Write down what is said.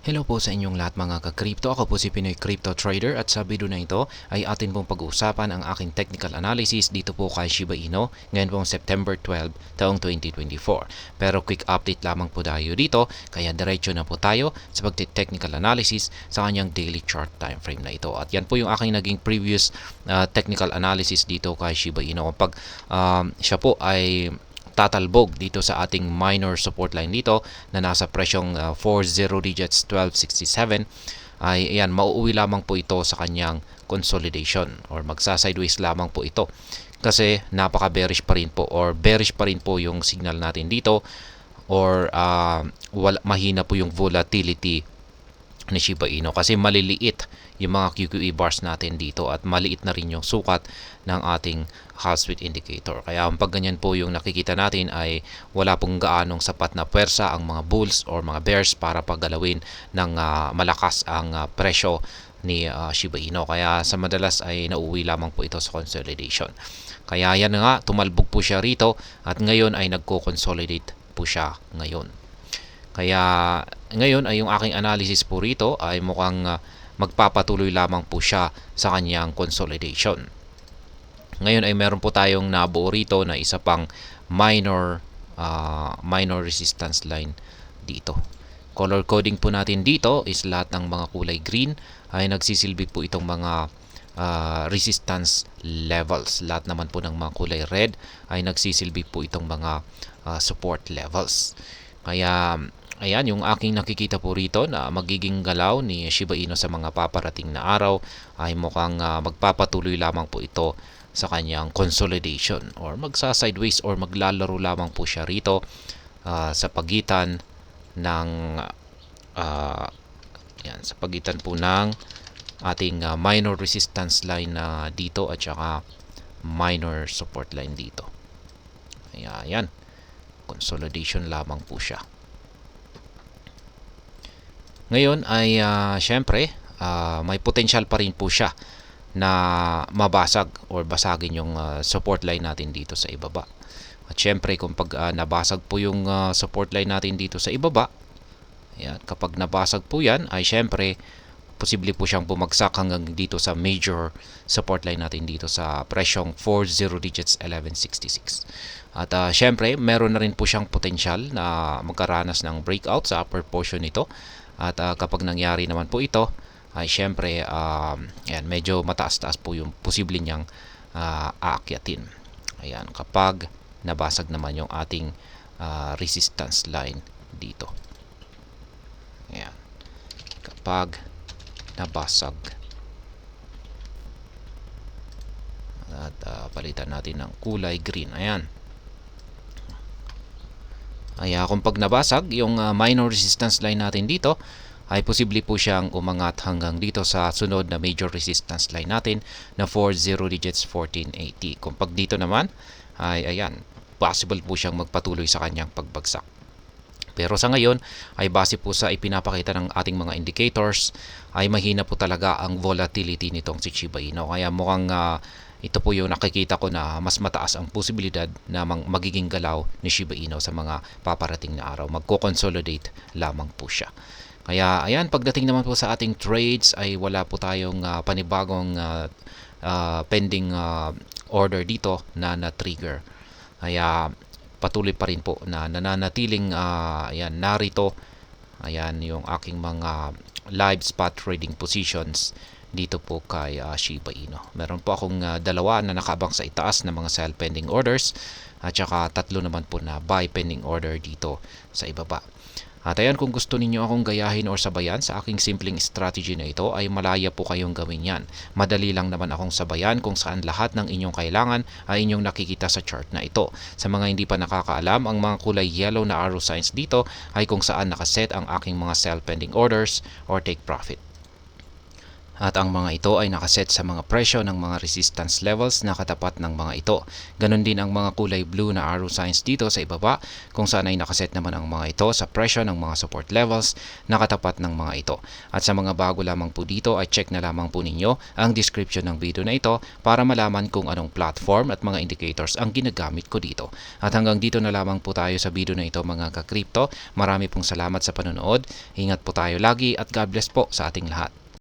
Hello po sa inyong lahat mga ka-crypto. Ako po si Pinoy Crypto Trader at sa video na ito ay atin pong pag-uusapan ang aking technical analysis dito po kay Shiba Inu ngayon pong September 12 taong 2024. Pero quick update lamang po tayo dito kaya diretso na po tayo sa pagte-technical analysis sa kanyang daily chart time frame na ito. At yan po yung aking naging previous technical analysis dito kay Shiba Inu. Kapag siya po ay tatalbog dito sa ating minor support line dito na nasa presyong 40 digits 1267 ay ayan, mauuwi lamang po ito sa kanyang consolidation or magsa-sideways lamang po ito kasi napaka bearish pa rin po or bearish pa rin po yung signal natin dito or mahina po yung volatility ni Shiba Inu kasi maliliit yung mga QQE bars natin dito at maliit na rin yung sukat ng ating Hall Street indicator. Kaya pag ganyan po yung nakikita natin ay wala pong gaanong sapat na puwersa ang mga bulls or mga bears para paggalawin ng malakas ang presyo ni Shiba Inu. Kaya sa madalas ay nauuwi lamang po ito sa consolidation. Kaya yan nga, tumalbog po siya rito at ngayon ay nagko-consolidate po siya ngayon. Kaya ngayon ay yung aking analysis po rito ay mukhang magpapatuloy lamang po siya sa kanyang consolidation. Ngayon ay meron po tayong nabuo rito na isa pang minor resistance line dito. Color coding po natin dito is lahat ng mga kulay green ay nagsisilbi po itong mga resistance levels. Lahat naman po ng mga kulay red ay nagsisilbi po itong mga support levels. Kaya ayan, yung aking nakikita po rito na magiging galaw ni Shiba Inu sa mga paparating na araw ay mukhang magpapatuloy lamang po ito sa kanyang consolidation or magsa-sideways or maglalaro lamang po siya rito sa pagitan ng yan, sa pagitan po ng ating minor resistance line na dito at saka minor support line dito. Ayan, consolidation lamang po siya. Ngayon ay syempre may potential pa rin po siya na mabasag or basagin yung support line natin dito sa ibaba. At syempre kung pag nabasag po yung support line natin dito sa ibaba, ayan, kapag nabasag po yan ay syempre posible po siyang bumagsak hanggang dito sa major support line natin dito sa presyong 40 digits 1166. At syempre meron na rin po siyang potential na magkaranas ng breakout sa upper portion nito. At kapag nangyari naman po ito ay syempre ayan, medyo mataas-taas po yung posible niyang aakyatin. Ayan, kapag nabasag naman yung ating resistance line dito. Ayan, kapag nabasag. At palitan natin ng kulay green. Ayan. Kung pag nabasag yung minor resistance line natin dito ay posible po siyang umangat hanggang dito sa sunod na major resistance line natin na 40 digits 1480. Kung pag dito naman ay ayan, possible po siyang magpatuloy sa kanyang pagbagsak. Pero sa ngayon ay base po sa ipinapakita ng ating mga indicators ay mahina po talaga ang volatility nitong si Shiba Inu. Kaya mukhang ito po yung nakikita ko na mas mataas ang posibilidad na magiging galaw ni Shiba Inu sa mga paparating na araw. Magko-consolidate lamang po siya. Kaya ayan, pagdating naman po sa ating trades ay wala po tayong panibagong pending order dito na na-trigger. Kaya patuloy pa rin po na nananatiling ayan, narito ayan yung aking mga live spot trading positions dito po kay Shiba Inu. Meron po akong dalawa na nakabang sa itaas na mga sell pending orders at saka tatlo naman po na buy pending order dito sa ibaba. At ayan, kung gusto ninyo akong gayahin or sabayan sa aking simpleng strategy na ito ay malaya po kayong gawin yan. Madali lang naman akong sabayan kung saan lahat ng inyong kailangan ay inyong nakikita sa chart na ito. Sa mga hindi pa nakakaalam, ang mga kulay yellow na arrow signs dito ay kung saan nakaset ang aking mga sell pending orders or take profit. At ang mga ito ay nakaset sa mga presyo ng mga resistance levels na katapat ng mga ito. Ganon din ang mga kulay blue na arrow signs dito sa ibaba kung saan ay nakaset naman ang mga ito sa presyo ng mga support levels na katapat ng mga ito. At sa mga bago lamang po dito ay check na lamang po ninyo ang description ng video na ito para malaman kung anong platform at mga indicators ang ginagamit ko dito. At hanggang dito na lamang po tayo sa video na ito mga ka-crypto. Marami pong salamat sa panonood. Ingat po tayo lagi at God bless po sa ating lahat.